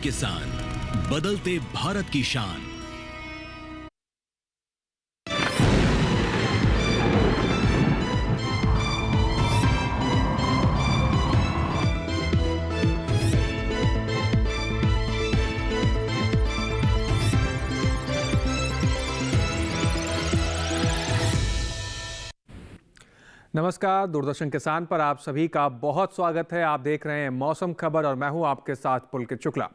किसान, बदलते भारत की शान। नमस्कार, दूरदर्शन किसान पर आप सभी का बहुत स्वागत है। आप देख रहे हैं मौसम खबर और मैं हूं आपके साथ पुलकित शुक्ला।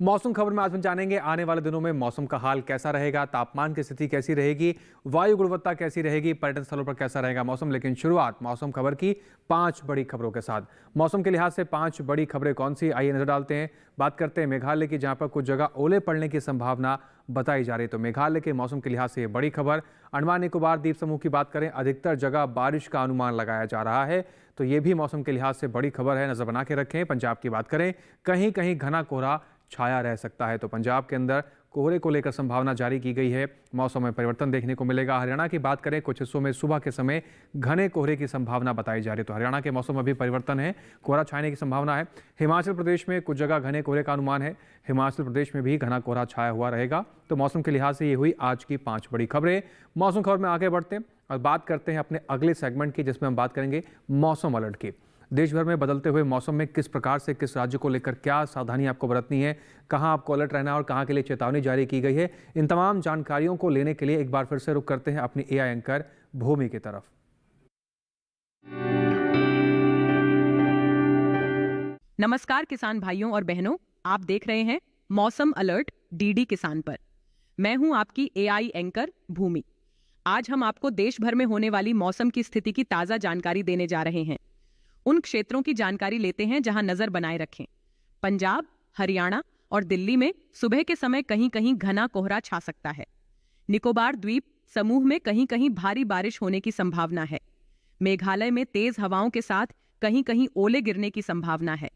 मौसम खबर में आज हम जानेंगे आने वाले दिनों में मौसम का हाल कैसा रहेगा, तापमान की स्थिति कैसी रहेगी, वायु गुणवत्ता कैसी रहेगी, पर्यटन स्थलों पर कैसा रहेगा मौसम। लेकिन शुरुआत मौसम खबर की 5 बड़ी खबरों के साथ। मौसम के लिहाज से 5 बड़ी खबरें कौन सी, आइए नजर डालते हैं। बात करते हैं मेघालय की, जहां पर कुछ जगह ओले पड़ने की संभावना बताई जा रही है। तो मेघालय के मौसम के लिहाज से ये बड़ी खबर। अंडमान निकोबार द्वीप समूह की बात करें, अधिकतर जगह बारिश का अनुमान लगाया जा रहा है, तो ये भी मौसम के लिहाज से बड़ी खबर है, नजर बना के रखें। पंजाब की बात करें, कहीं कहीं घना कोहरा छाया रह सकता है, तो पंजाब के अंदर कोहरे को लेकर संभावना जारी की गई है। मौसम में परिवर्तन देखने को मिलेगा। हरियाणा की बात करें, कुछ हिस्सों में सुबह के समय घने कोहरे की संभावना बताई जा रही है, तो हरियाणा के मौसम में भी परिवर्तन है, कोहरा छाने की संभावना है। हिमाचल प्रदेश में कुछ जगह घने कोहरे का अनुमान है, हिमाचल प्रदेश में भी घना कोहरा छाया हुआ रहेगा। तो मौसम के लिहाज से ये हुई आज की 5 बड़ी खबरें। मौसम खबर में आगे बढ़ते हैं और बात करते हैं अपने अगले सेगमेंट की, जिसमें हम बात करेंगे मौसम अलर्ट की। देश भर में बदलते हुए मौसम में किस प्रकार से किस राज्य को लेकर क्या सावधानी आपको बरतनी है, कहां आपको अलर्ट रहना है और कहां के लिए चेतावनी जारी की गई है, इन तमाम जानकारियों को लेने के लिए एक बार फिर से रुख करते हैं अपनी एआई एंकर भूमि की तरफ। नमस्कार किसान भाइयों और बहनों, आप देख रहे हैं मौसम अलर्ट डीडी किसान पर। मैं हूं आपकी एआई एंकर भूमि। आज हम आपको देश भर में होने वाली मौसम की स्थिति की ताजा जानकारी देने जा रहे हैं। उन क्षेत्रों की जानकारी लेते हैं जहां नजर बनाए रखें। पंजाब, हरियाणा और दिल्ली में सुबह के समय कहीं कहीं घना कोहरा छा सकता है। निकोबार द्वीप समूह में कहीं कहीं भारी बारिश होने की संभावना है। मेघालय में तेज हवाओं के साथ कहीं कहीं ओले गिरने की संभावना है।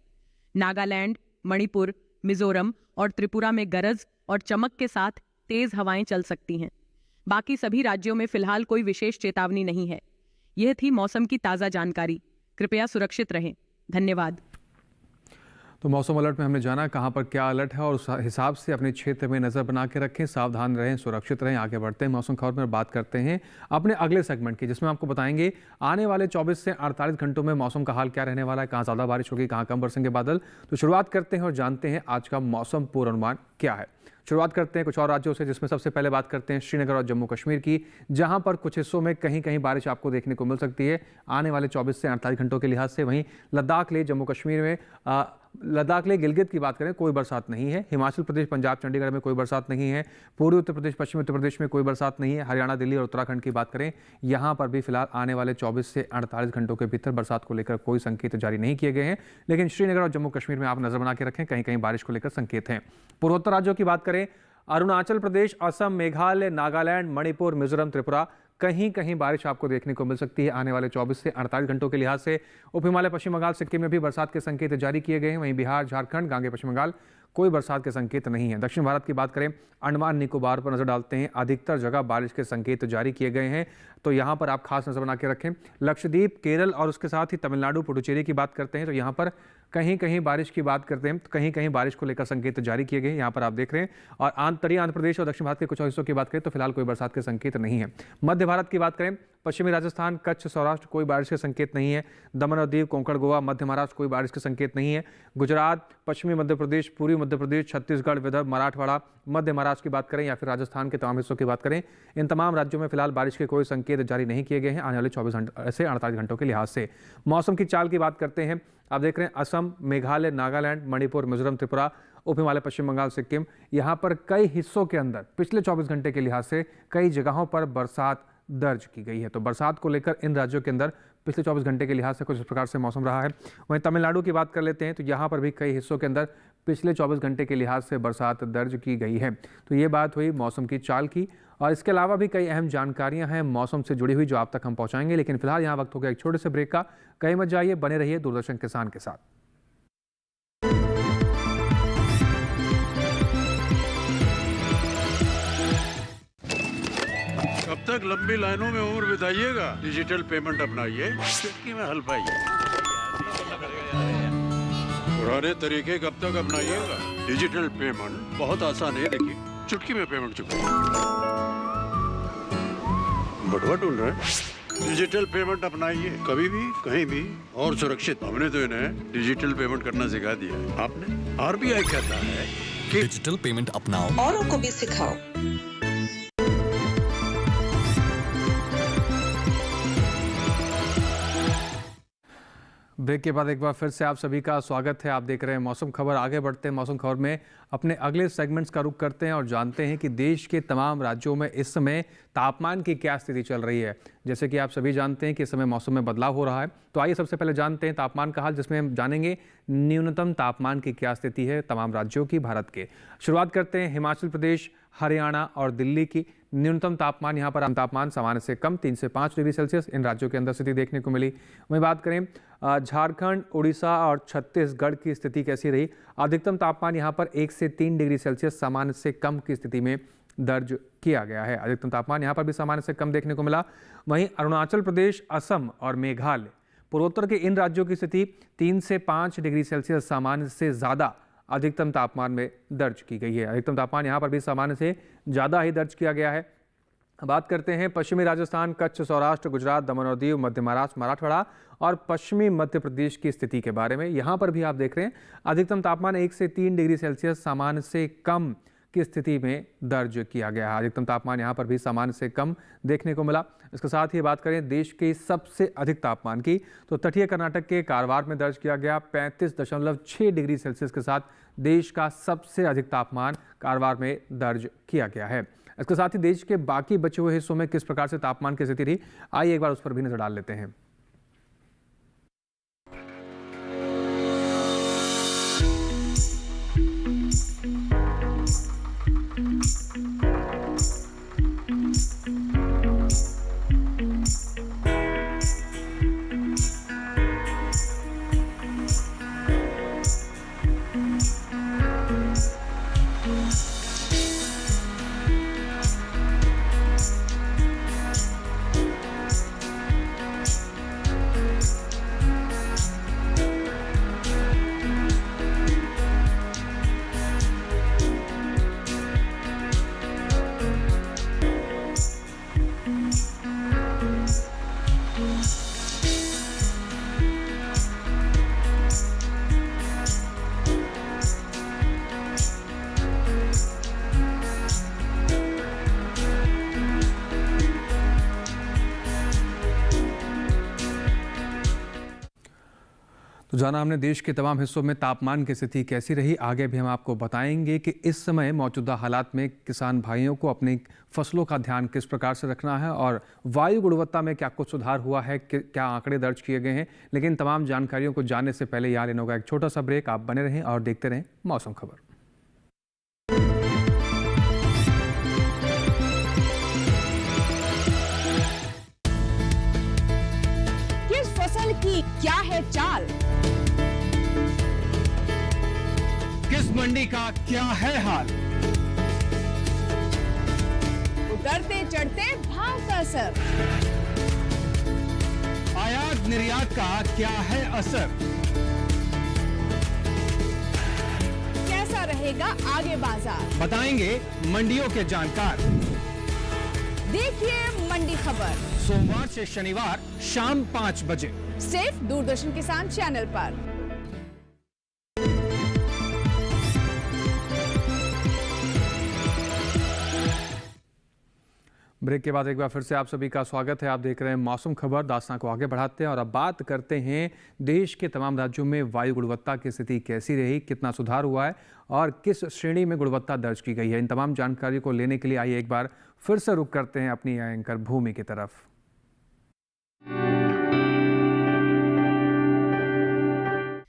नागालैंड, मणिपुर, मिजोरम और त्रिपुरा में गरज और चमक के साथ तेज हवाएं चल सकती हैं। बाकी सभी राज्यों में फिलहाल कोई विशेष चेतावनी नहीं है। यह थी मौसम की ताजा जानकारी। कृपया सुरक्षित रहें। धन्यवाद। तो मौसम अलर्ट में हमने जाना कहां पर क्या अलर्ट है और उस हिसाब से अपने क्षेत्र में नज़र बना के रखें, सावधान रहें, सुरक्षित रहें। आगे बढ़ते हैं मौसम खबर में बात करते हैं अपने अगले सेगमेंट की, जिसमें आपको बताएंगे आने वाले 24 से 48 घंटों में मौसम का हाल क्या रहने वाला है, कहाँ ज़्यादा बारिश होगी, कहाँ कम बरसेंगे बादल। तो शुरुआत करते हैं और जानते हैं आज का मौसम पूर्वानुमान क्या है। शुरुआत करते हैं कुछ और राज्यों से, जिसमें सबसे पहले बात करते हैं श्रीनगर और जम्मू कश्मीर की, जहां पर कुछ हिस्सों में कहीं कहीं बारिश आपको देखने को मिल सकती है आने वाले 24 से 48 घंटों के लिहाज से। वहीं लद्दाख ले जम्मू कश्मीर में लद्दाख ले गिलगित की बात करें, कोई बरसात नहीं है। हिमाचल प्रदेश, पंजाब, चंडीगढ़ में कोई बरसात नहीं है। पूर्वी उत्तर प्रदेश, पश्चिमी उत्तर प्रदेश में कोई बरसात नहीं है। हरियाणा, दिल्ली और उत्तराखंड की बात करें, यहाँ पर भी फिलहाल आने वाले 24 से 48 घंटों के भीतर बरसात को लेकर कोई संकेत जारी नहीं किए गए हैं। लेकिन श्रीनगर और जम्मू कश्मीर में आप नजर बना के रखें, कहीं कहीं बारिश को लेकर संकेत हैं। पूर्वोत्तर राज्यों की बात करें, अरुणाचल प्रदेश, असम, मेघालय, नागालैंड, मणिपुर, मिजोरम, त्रिपुरा, कहीं कहीं बारिश आपको देखने को मिल सकती है आने वाले 24 से 48 घंटों के लिहाज से। उप हिमालय, पश्चिम बंगाल, सिक्किम में भी बरसात के संकेत जारी किए गए हैं। वहीं बिहार, झारखंड, गांगे पश्चिम बंगाल कोई बरसात के संकेत नहीं है। दक्षिण भारत की बात करें, अंडमान निकोबार पर नजर डालते हैं, अधिकतर जगह बारिश के संकेत जारी किए गए हैं, तो यहाँ पर आप खास नजर बना के रखें। लक्षद्वीप, केरल और उसके साथ ही तमिलनाडु, पुडुचेरी की बात करते हैं, तो यहाँ पर कहीं कहीं बारिश की बात करते हैं, तो कहीं कहीं बारिश को लेकर संकेत जारी किए गए हैं, यहाँ पर आप देख रहे हैं। और आंध्र प्रदेश और दक्षिण भारत के कुछ हिस्सों की बात करें तो फिलहाल कोई बरसात के संकेत नहीं है। मध्य भारत की बात करें, पश्चिमी राजस्थान, कच्छ, सौराष्ट्र कोई बारिश के संकेत नहीं है। दमन और दीव, कोंकण, गोवा, मध्य महाराष्ट्र कोई बारिश के संकेत नहीं है। गुजरात, पश्चिमी मध्य प्रदेश, पूर्वी मध्य प्रदेश, छत्तीसगढ़, विदर्भ, मराठवाड़ा, मध्य महाराष्ट्र की बात करें या फिर राजस्थान के तमाम हिस्सों की बात करें, इन तमाम राज्यों में फिलहाल बारिश के कोई संकेत जारी नहीं किए गए हैं आने वाले 24 से 48 घंटों के लिहाज से। मौसम की चाल की बात करते हैं, आप देख रहे हैं असम, मेघालय, नागालैंड, मणिपुर, मिजोरम, त्रिपुरा, उप हिमालय, पश्चिम बंगाल, सिक्किम, यहाँ पर कई हिस्सों के अंदर पिछले 24 घंटे के लिहाज से कई जगहों पर बरसात दर्ज की गई है। तो बरसात को लेकर इन राज्यों के अंदर पिछले 24 घंटे के लिहाज से कुछ इस प्रकार से मौसम रहा है। वहीं तमिलनाडु की बात कर लेते हैं, तो यहाँ पर भी कई हिस्सों के अंदर पिछले 24 घंटे के लिहाज से बरसात दर्ज की गई है। तो ये बात हुई मौसम की चाल की, और इसके अलावा भी कई अहम जानकारियां हैं मौसम से जुड़ी हुई जो आप तक हम पहुंचाएंगे। लेकिन फिलहाल यहाँ वक्त हो गया एक छोटे से ब्रेक का। कहीं मत जाइए, बने रहिए दूरदर्शन किसान के साथ। कब तक लंबी लाइनों में उम्र बिताइएगा? डिजिटल पेमेंट अपनाइए, चुटकी में हल पाइए। पुराने तरीके कब तक अपनाइएगा? डिजिटल पेमेंट बहुत आसान है। देखिए, चुटकी में पेमेंट चुका। बटुआ ढूंढ रहे हैं? डिजिटल पेमेंट अपनाइए, कभी भी कहीं भी और सुरक्षित। हमने तो इन्हें डिजिटल पेमेंट करना सिखा दिया है। आपने? आरबीआई कहता है कि डिजिटल पेमेंट अपनाओ, औरों को भी सिखाओ। ब्रेक के बाद एक बार फिर से आप सभी का स्वागत है। आप देख रहे हैं मौसम खबर। आगे बढ़ते हैं मौसम खबर में, अपने अगले सेगमेंट्स का रुख करते हैं और जानते हैं कि देश के तमाम राज्यों में इस समय तापमान की क्या स्थिति चल रही है। जैसे कि आप सभी जानते हैं कि इस समय मौसम में बदलाव हो रहा है, तो आइए सबसे पहले जानते हैं तापमान का हाल, जिसमें हम जानेंगे न्यूनतम तापमान की क्या स्थिति है तमाम राज्यों की भारत के। शुरुआत करते हैं हिमाचल प्रदेश, हरियाणा और दिल्ली की। न्यूनतम तापमान यहाँ पर तापमान सामान्य से कम 3 से 5 डिग्री सेल्सियस इन राज्यों के अंदर स्थिति देखने को मिली। वहीं बात करें झारखंड, उड़ीसा और छत्तीसगढ़ की स्थिति कैसी रही। अधिकतम तापमान यहाँ पर 1 से 3 डिग्री सेल्सियस सामान्य से कम की स्थिति में दर्ज किया गया है। अधिकतम तापमान यहाँ पर भी सामान्य से कम देखने को मिला। वहीं अरुणाचल प्रदेश, असम और मेघालय, पूर्वोत्तर के इन राज्यों की स्थिति 3 से 5 डिग्री सेल्सियस सामान्य से ज़्यादा अधिकतम तापमान में दर्ज की गई है। अधिकतम तापमान यहाँ पर भी सामान्य से ज़्यादा ही दर्ज किया गया है। बात करते हैं पश्चिमी राजस्थान, कच्छ, सौराष्ट्र, गुजरात, दमन और दीव, मध्य महाराष्ट्र, मराठवाड़ा और पश्चिमी मध्य प्रदेश की स्थिति के बारे में। यहाँ पर भी आप देख रहे हैं अधिकतम तापमान 1 से 3 डिग्री सेल्सियस सामान्य से कम की स्थिति में दर्ज किया गया है। अधिकतम तापमान यहाँ पर भी सामान्य से कम देखने को मिला। इसके साथ ही बात करें देश के सबसे अधिक तापमान की, तो तटीय कर्नाटक के कारवार में दर्ज किया गया 35.6 डिग्री सेल्सियस के साथ देश का सबसे अधिक तापमान कारवार में दर्ज किया गया है। इसके साथ ही देश के बाकी बचे हुए हिस्सों में किस प्रकार से तापमान की स्थिति रही, आइए एक बार उस पर भी नजर डाल लेते हैं। तो जाना हमने देश के तमाम हिस्सों में तापमान की स्थिति कैसी रही। आगे भी हम आपको बताएंगे कि इस समय मौजूदा हालात में किसान भाइयों को अपनी फसलों का ध्यान किस प्रकार से रखना है और वायु गुणवत्ता में क्या कुछ सुधार हुआ है, क्या आंकड़े दर्ज किए गए हैं। लेकिन तमाम जानकारियों को जानने से पहले यहाँ लेने होगा एक छोटा सा ब्रेक। आप बने रहें और देखते रहें मौसम खबर। किस फसल की क्या है चाल, किस मंडी का क्या है हाल, उतरते चढ़ते भाव का असर, आयात निर्यात का क्या है असर, कैसा रहेगा आगे बाजार, बताएंगे मंडियों के जानकार। देखिए मंडी खबर सोमवार से शनिवार शाम 5 बजे सिर्फ दूरदर्शन किसान चैनल पर। ब्रेक के बाद एक बार फिर से आप सभी का स्वागत है। आप देख रहे हैं मौसम खबर। दास्तां को आगे बढ़ाते हैं और अब बात करते हैं देश के तमाम राज्यों में वायु गुणवत्ता की स्थिति कैसी रही, कितना सुधार हुआ है और किस श्रेणी में गुणवत्ता दर्ज की गई है। इन तमाम जानकारी को लेने के लिए आइए एक बार फिर से रुख करते हैं अपनी एंकर भूमि की तरफ।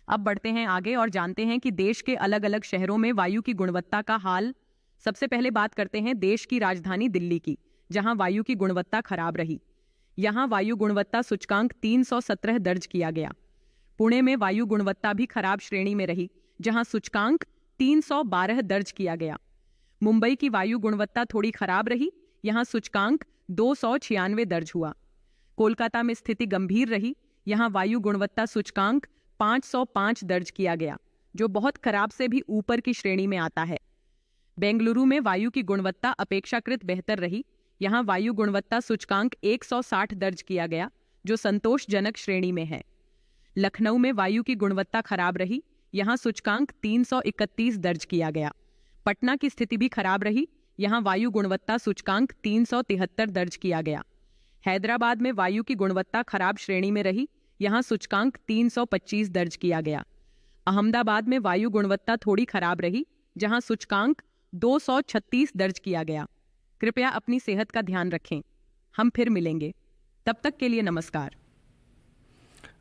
अब बढ़ते हैं आगे और जानते हैं कि देश के अलग अलग शहरों में वायु की गुणवत्ता का हाल। सबसे पहले बात करते हैं देश की राजधानी दिल्ली की, जहां वायु की गुणवत्ता खराब रही। यहां वायु गुणवत्ता सूचकांक 317 दर्ज किया गया। पुणे में वायु गुणवत्ता भी खराब श्रेणी में रही, जहां सूचकांक 312 दर्ज किया गया। मुंबई की वायु गुणवत्ता थोड़ी खराब रही, यहां सूचकांक 296 दर्ज हुआ। कोलकाता में स्थिति गंभीर रही, यहां वायु गुणवत्ता सूचकांक 505 दर्ज किया गया। जो बहुत खराब से भी ऊपर की श्रेणी में आता है। बेंगलुरु में वायु की गुणवत्ता अपेक्षाकृत बेहतर रही। यहाँ वायु गुणवत्ता सूचकांक 160 दर्ज किया गया, जो संतोषजनक श्रेणी में है। लखनऊ में वायु की गुणवत्ता खराब रही। यहाँ सूचकांक 331 दर्ज किया गया। पटना की स्थिति भी खराब रही। यहाँ वायु गुणवत्ता सूचकांक 373 दर्ज किया गया। हैदराबाद में वायु की गुणवत्ता खराब श्रेणी में रही। यहाँ सूचकांक 325 दर्ज किया गया। अहमदाबाद में वायु गुणवत्ता थोड़ी खराब रही, जहाँ सूचकांक 236 दर्ज किया गया। कृपया अपनी सेहत का ध्यान रखें। हम फिर मिलेंगे, तब तक के लिए नमस्कार।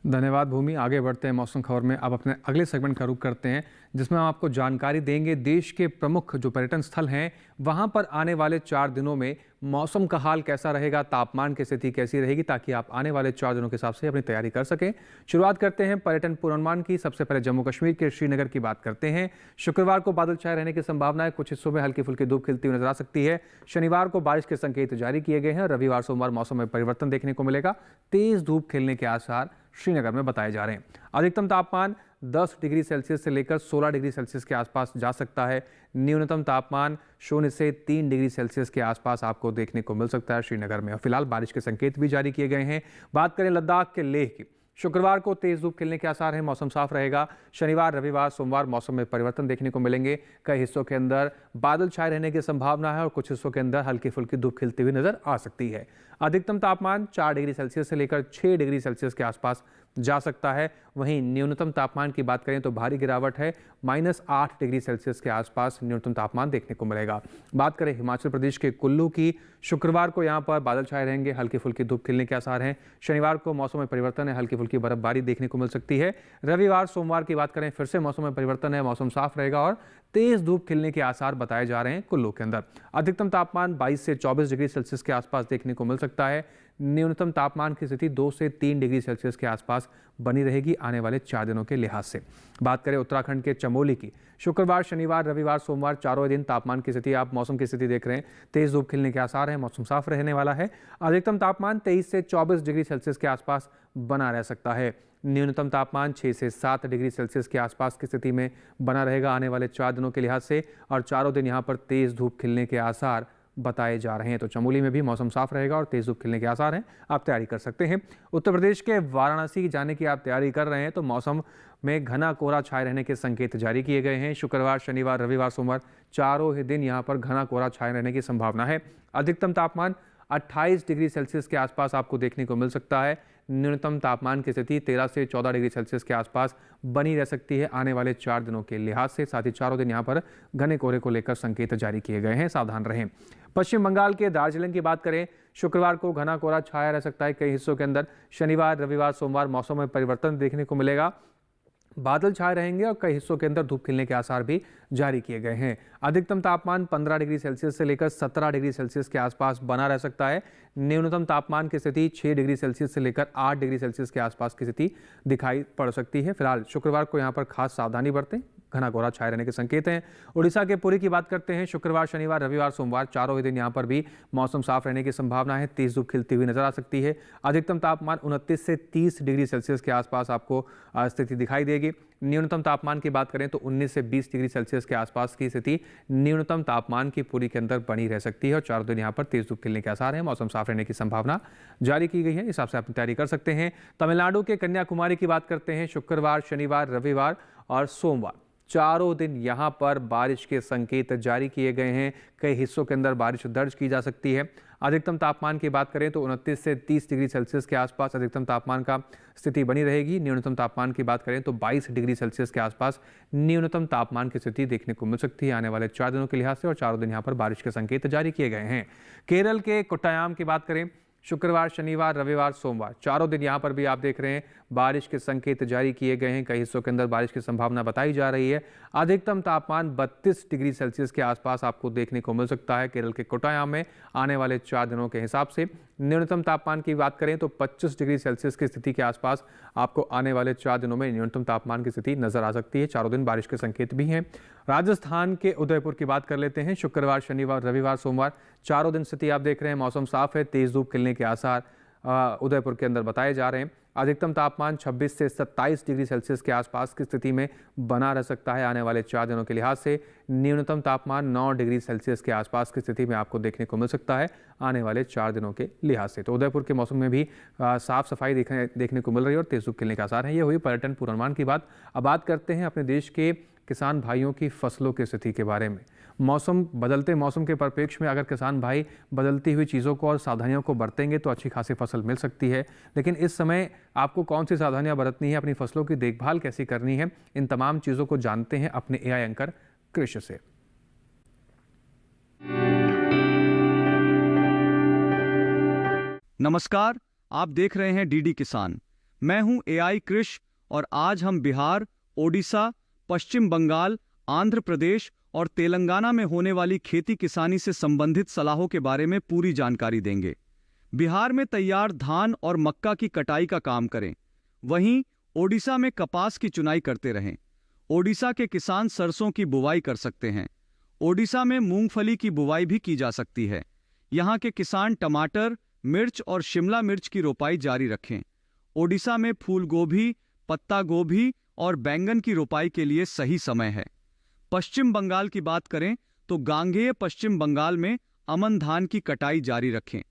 धन्यवाद भूमि। आगे बढ़ते हैं मौसम खबर में। अब अपने अगले सेगमेंट का रुख करते हैं, जिसमें हम आपको जानकारी देंगे देश के प्रमुख जो पर्यटन स्थल हैं वहां पर आने वाले 4 दिनों में मौसम का हाल कैसा रहेगा, तापमान की स्थिति कैसी रहेगी, ताकि आप आने वाले 4 दिनों के हिसाब से अपनी तैयारी कर सकें। शुरुआत करते हैं पर्यटन पूर्वानुमान की। सबसे पहले जम्मू कश्मीर के श्रीनगर की बात करते हैं। शुक्रवार को बादल छाए रहने की संभावना है। कुछ हिस्सों में हल्की फुल्की धूप खिलती हुई नजर आ सकती है। शनिवार को बारिश के संकेत जारी किए गए हैं। रविवार सोमवार मौसम में परिवर्तन देखने को मिलेगा। तेज धूप खिलने के आसार श्रीनगर में बताए जा रहे हैं। अधिकतम तापमान 10 डिग्री सेल्सियस से लेकर 16 डिग्री सेल्सियस के आसपास जा सकता है। न्यूनतम तापमान 0 से 3 डिग्री सेल्सियस के आसपास आपको देखने को मिल सकता है श्रीनगर में। और फिलहाल बारिश के संकेत भी जारी किए गए हैं। बात करें लद्दाख के लेह की, शुक्रवार को तेज धूप खिलने के आसार हैं। मौसम साफ रहेगा। शनिवार रविवार सोमवार मौसम में परिवर्तन देखने को मिलेंगे। कई हिस्सों के अंदर बादल छाए रहने की संभावना है और कुछ हिस्सों के अंदर हल्की फुल्की धूप खिलती हुई नजर आ सकती है। अधिकतम तापमान 4 डिग्री सेल्सियस से लेकर 6 डिग्री सेल्सियस के आसपास जा सकता है। वहीं न्यूनतम तापमान की बात करें तो भारी गिरावट है। -8 डिग्री सेल्सियस के आसपास न्यूनतम तापमान देखने को मिलेगा। बात करें हिमाचल प्रदेश के कुल्लू की, शुक्रवार को यहां पर बादल छाए रहेंगे। हल्की फुल्की धूप खिलने के आसार हैं। शनिवार को मौसम में परिवर्तन है। हल्की फुल्की बर्फबारी देखने को मिल सकती है। रविवार सोमवार की बात करें फिर से मौसम में परिवर्तन है। मौसम साफ रहेगा और तेज धूप खिलने के आसार बताए जा रहे हैं कुल्लू के अंदर। अधिकतम तापमान 22 से 24 डिग्री सेल्सियस के आसपास देखने को मिल सकता है। न्यूनतम तापमान की स्थिति 2 से 3 डिग्री सेल्सियस के आसपास बनी रहेगी आने वाले 4 दिनों के लिहाज से। बात करें उत्तराखंड के चमोली की, शुक्रवार शनिवार रविवार सोमवार चारों दिन तापमान की स्थिति, आप मौसम की स्थिति देख रहे हैं। तेज धूप खिलने के आसार हैं। मौसम साफ रहने वाला है। अधिकतम तापमान 23 से 24 डिग्री सेल्सियस के आसपास बना रह सकता है। न्यूनतम तापमान 6 से 7 डिग्री सेल्सियस के आसपास की स्थिति में बना रहेगा आने वाले 4 दिनों के लिहाज से। और चारों दिन यहाँ पर तेज धूप खिलने के आसार बताए जा रहे हैं। तो चमोली में भी मौसम साफ रहेगा और तेज धूप खिलने के आसार हैं। आप तैयारी कर सकते हैं। उत्तर प्रदेश के वाराणसी जाने की आप तैयारी कर रहे हैं तो मौसम में घना कोहरा छाए रहने के संकेत जारी किए गए हैं। शुक्रवार शनिवार रविवार सोमवार चारों ही दिन यहाँ पर घना कोहरा छाए रहने की संभावना है। अधिकतम तापमान 28 डिग्री सेल्सियस के आसपास आपको देखने को मिल सकता है। न्यूनतम तापमान की स्थिति 13 से 14 डिग्री सेल्सियस के आसपास बनी रह सकती है आने वाले 4 दिनों के लिहाज से। साथ ही चारों दिन यहाँ पर घने कोहरे को लेकर संकेत जारी किए गए हैं। सावधान रहें। पश्चिम बंगाल के दार्जिलिंग की बात करें, शुक्रवार को घना कोहरा छाया रह सकता है कई हिस्सों के अंदर। शनिवार रविवार सोमवार मौसम में परिवर्तन देखने को मिलेगा। बादल छाए रहेंगे और कई हिस्सों के अंदर धूप खिलने के आसार भी जारी किए गए हैं। अधिकतम तापमान 15 डिग्री सेल्सियस से लेकर 17 डिग्री सेल्सियस के आसपास बना रह सकता है। न्यूनतम तापमान की स्थिति 6 डिग्री सेल्सियस से लेकर 8 डिग्री सेल्सियस के आसपास की स्थिति दिखाई पड़ सकती है। फिलहाल शुक्रवार को यहाँ पर खास सावधानी बरतें। घना कोहरा छाए रहने के संकेत हैं। उड़ीसा के पुरी की बात करते हैं। शुक्रवार शनिवार रविवार सोमवार चारों ही दिन यहाँ पर भी मौसम साफ रहने की संभावना है। तेज धूप खिलती हुई नजर आ सकती है। अधिकतम तापमान 29 से 30 डिग्री सेल्सियस के आसपास आपको स्थिति दिखाई देगी। न्यूनतम तापमान की बात करें तो 19 से 20 डिग्री सेल्सियस के आसपास की स्थिति न्यूनतम तापमान की पुरी के अंदर बनी रह सकती है। और चारों दिन यहाँ पर तेज धूप खिलने के आसार हैं। मौसम साफ रहने की संभावना जारी की गई है। इस हिसाब से आप तैयारी कर सकते हैं। तमिलनाडु के कन्याकुमारी की बात करते हैं। शुक्रवार शनिवार रविवार और सोमवार चारों दिन यहाँ पर बारिश के संकेत जारी किए गए हैं। कई हिस्सों के अंदर बारिश दर्ज की जा सकती है। अधिकतम तापमान की बात करें तो 29 से 30 डिग्री सेल्सियस के आसपास अधिकतम तापमान का स्थिति बनी रहेगी। न्यूनतम तापमान की बात करें तो 22 डिग्री सेल्सियस के आसपास न्यूनतम तापमान की स्थिति देखने को मिल सकती है आने वाले 4 दिनों के लिहाज से। और चारों दिन यहाँ पर बारिश के संकेत जारी किए गए हैं। केरल के कोट्टायाम की बात करें, शुक्रवार शनिवार रविवार सोमवार चारों दिन यहाँ पर भी आप देख रहे हैं बारिश के संकेत जारी किए गए हैं। कई हिस्सों के अंदर बारिश की संभावना बताई जा रही है। अधिकतम तापमान 32 डिग्री सेल्सियस के आसपास आपको देखने को मिल सकता है केरल के कोट्टायाम में आने वाले 4 दिनों के हिसाब से। न्यूनतम तापमान की बात करें तो 25 डिग्री सेल्सियस की स्थिति के आसपास आपको आने वाले 4 दिनों में न्यूनतम तापमान की स्थिति नजर आ सकती है। चारों दिन बारिश के संकेत भी हैं। राजस्थान के उदयपुर की बात कर लेते हैं। शुक्रवार शनिवार रविवार सोमवार चारों दिन स्थिति आप देख रहे हैं। मौसम साफ है। तेज धूप खिलने के आसार उदयपुर के अंदर बताए जा रहे हैं। अधिकतम तापमान 26 से 27 डिग्री सेल्सियस के आसपास की स्थिति में बना रह सकता है। आने वाले 4 दिनों के लिहाज से न्यूनतम तापमान 9 डिग्री सेल्सियस के आसपास की स्थिति में आपको देखने को मिल सकता है आने वाले 4 दिनों के लिहाज से। तो उदयपुर के मौसम में भी साफ सफाई देखने को मिल रही है और तेज धूप खिलने के आसार हैं। ये हुई पर्यटन पूर्वानुमान की बात। अब बात करते हैं अपने देश के किसान भाइयों की फसलों की स्थिति के बारे में। बदलते मौसम के परिप्रेक्ष्य में अगर किसान भाई बदलती हुई चीज़ों को और सावधानियों को बरतेंगे तो अच्छी खासी फसल मिल सकती है। लेकिन इस समय आपको कौन सी सावधानियां बरतनी है, अपनी फसलों की देखभाल कैसी करनी है, इन तमाम चीज़ों को जानते हैं अपने एआई एंकर कृषि से। नमस्कार, आप देख रहे हैं डीडी किसान। मैं हूं एआई कृषि और आज हम बिहार, ओडिशा, पश्चिम बंगाल, आंध्र प्रदेश और तेलंगाना में होने वाली खेती किसानी से संबंधित सलाहों के बारे में पूरी जानकारी देंगे। बिहार में तैयार धान और मक्का की कटाई का काम करें। वहीं ओडिशा में कपास की चुनाई करते रहें। ओडिशा के किसान सरसों की बुवाई कर सकते हैं। ओडिशा में मूंगफली की बुवाई भी की जा सकती है। यहाँ के किसान टमाटर, मिर्च और शिमला मिर्च की रोपाई जारी रखें। ओडिशा में फूल गोभी, पत्ता गोभी और बैंगन की रोपाई के लिए सही समय है। पश्चिम बंगाल की बात करें तो गांगेय पश्चिम बंगाल में अमन धान की कटाई जारी रखें।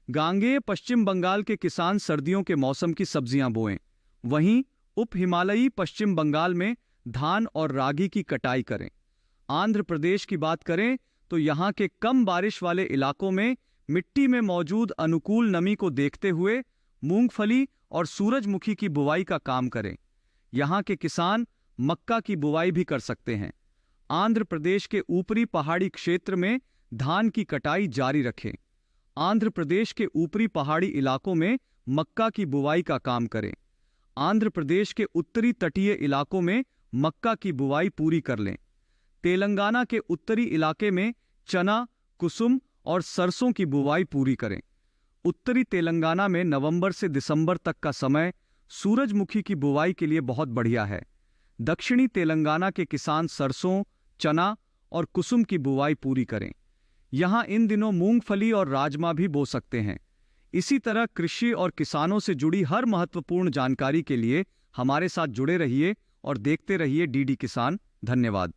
गांगेय पश्चिम बंगाल के किसान सर्दियों के मौसम की सब्जियां बोएं। वहीं उप हिमालयी पश्चिम बंगाल में धान और रागी की कटाई करें। आंध्र प्रदेश की बात करें तो यहाँ के कम बारिश वाले इलाकों में मिट्टी में मौजूद अनुकूल नमी को देखते हुए मूंगफली और सूरजमुखी की बुवाई का काम करें। यहाँ के किसान मक्का की बुवाई भी कर सकते हैं। आंध्र प्रदेश के ऊपरी पहाड़ी क्षेत्र में धान की कटाई जारी रखें। आंध्र प्रदेश के ऊपरी पहाड़ी इलाकों में मक्का की बुवाई का काम करें। आंध्र प्रदेश के उत्तरी तटीय इलाकों में मक्का की बुवाई पूरी कर लें। तेलंगाना के उत्तरी इलाके में चना, कुसुम और सरसों की बुवाई पूरी करें। उत्तरी तेलंगाना में नवंबर से दिसंबर तक का समय सूरजमुखी की बुवाई के लिए बहुत बढ़िया है। दक्षिणी तेलंगाना के किसान सरसों, चना और कुसुम की बुवाई पूरी करें। यहां इन दिनों मूंगफली और राजमा भी बो सकते हैं। इसी तरह कृषि और किसानों से जुड़ी हर महत्वपूर्ण जानकारी के लिए हमारे साथ जुड़े रहिए और देखते रहिए डीडी किसान। धन्यवाद।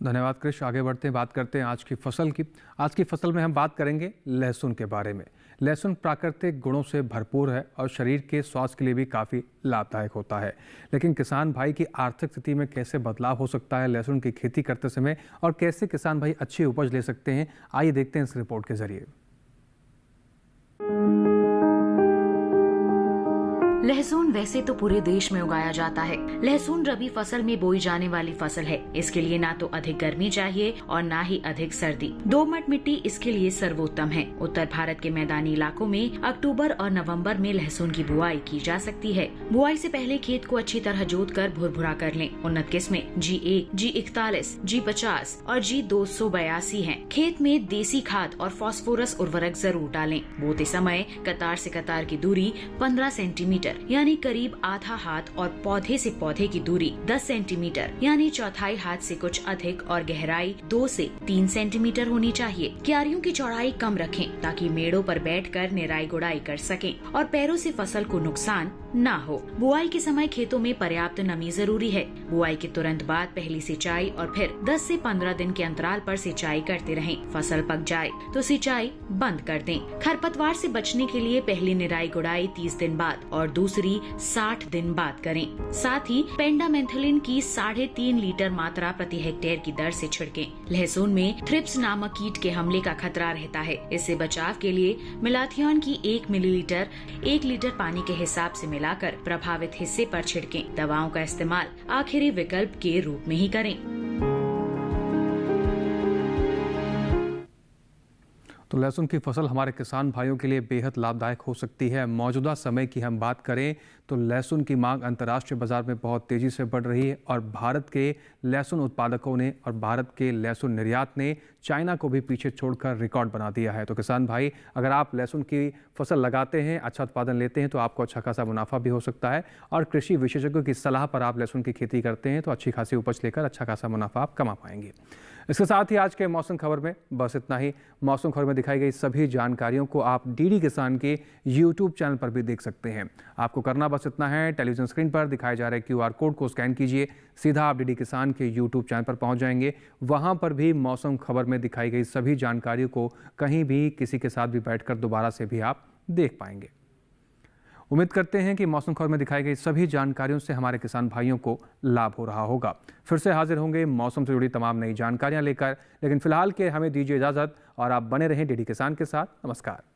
धन्यवाद कृष। आगे बढ़ते हैं, बात करते हैं आज की फसल की। आज की फसल में हम बात करेंगे लहसुन के बारे में। लहसुन प्राकृतिक गुणों से भरपूर है और शरीर के स्वास्थ्य के लिए भी काफ़ी लाभदायक होता है। लेकिन किसान भाई की आर्थिक स्थिति में कैसे बदलाव हो सकता है लहसुन की खेती करते समय, और कैसे किसान भाई अच्छी उपज ले सकते हैं, आइए देखते हैं इस रिपोर्ट के जरिए। लहसुन वैसे तो पूरे देश में उगाया जाता है। लहसुन रबी फसल में बोई जाने वाली फसल है। इसके लिए ना तो अधिक गर्मी चाहिए और ना ही अधिक सर्दी। दोमट मिट्टी इसके लिए सर्वोत्तम है। उत्तर भारत के मैदानी इलाकों में अक्टूबर और नवंबर में लहसुन की बुआई की जा सकती है। बुआई से पहले खेत को अच्छी तरह जोत कर भुरभुरा कर लें। उन्नत किस्में G1, G41, G50 और G282 हैं। खेत में देसी खाद और फास्फोरस उर्वरक जरूर डालें। बोते समय कतार से कतार की दूरी 15 सेंटीमीटर यानी करीब आधा हाथ और पौधे से पौधे की दूरी 10 सेंटीमीटर यानी चौथाई हाथ से कुछ अधिक और गहराई 2 से 3 सेंटीमीटर होनी चाहिए। क्यारियों की चौड़ाई कम रखें ताकि मेड़ों पर बैठकर निराई गुड़ाई कर सकें और पैरों से फसल को नुकसान ना हो। बुआई के समय खेतों में पर्याप्त नमी जरूरी है। बुआई के तुरंत बाद पहली सिंचाई और फिर 10 से 15 दिन के अंतराल पर सिंचाई करते रहें। फसल पक जाए तो सिंचाई बंद कर दें। खरपतवार से बचने के लिए पहली निराई गुड़ाई 30 दिन बाद और दूसरी 60 दिन बाद करें। साथ ही पेंडामेंथलिन की 3.5 लीटर मात्रा प्रति हेक्टेयर की दर से छिड़कें। लहसुन में थ्रिप्स नामक कीट के हमले का खतरा रहता है। इससे बचाव के लिए मेलाथियन की 1 मिलीलीटर 1 लीटर पानी के हिसाब से मिलाकर प्रभावित हिस्से पर छिड़कें। दवाओं का इस्तेमाल आखिरी विकल्प के रूप में ही करें। तो लहसुन की फसल हमारे किसान भाइयों के लिए बेहद लाभदायक हो सकती है। मौजूदा समय की हम बात करें तो लहसुन की मांग अंतर्राष्ट्रीय बाजार में बहुत तेज़ी से बढ़ रही है और भारत के लहसुन उत्पादकों ने और भारत के लहसुन निर्यात ने चाइना को भी पीछे छोड़कर रिकॉर्ड बना दिया है। तो किसान भाई, अगर आप लहसुन की फसल लगाते हैं, अच्छा उत्पादन लेते हैं तो आपको अच्छा खासा मुनाफा भी हो सकता है और कृषि विशेषज्ञों की सलाह पर आप लहसुन की खेती करते हैं तो अच्छी खासी उपज लेकर अच्छा खासा मुनाफा आप कमा पाएंगे। इसके साथ ही आज के मौसम खबर में बस इतना ही। मौसम खबर में दिखाई गई सभी जानकारियों को आप डीडी किसान के यूट्यूब चैनल पर भी देख सकते हैं। आपको करना बस इतना है, टेलीविजन स्क्रीन पर दिखाए जा रहे QR कोड को स्कैन कीजिए, सीधा आप डीडी किसान के यूट्यूब चैनल पर पहुंच जाएंगे। वहां पर भी मौसम खबर में दिखाई गई सभी जानकारियों को कहीं भी किसी के साथ भी बैठकर दोबारा से भी आप देख पाएंगे। उम्मीद करते हैं कि मौसम खबर में दिखाई गई सभी जानकारियों से हमारे किसान भाइयों को लाभ हो रहा होगा। फिर से हाजिर होंगे मौसम से जुड़ी तमाम नई जानकारियां लेकर, लेकिन फिलहाल के हमें दीजिए इजाजत और आप बने रहें डीडी किसान के साथ। नमस्कार।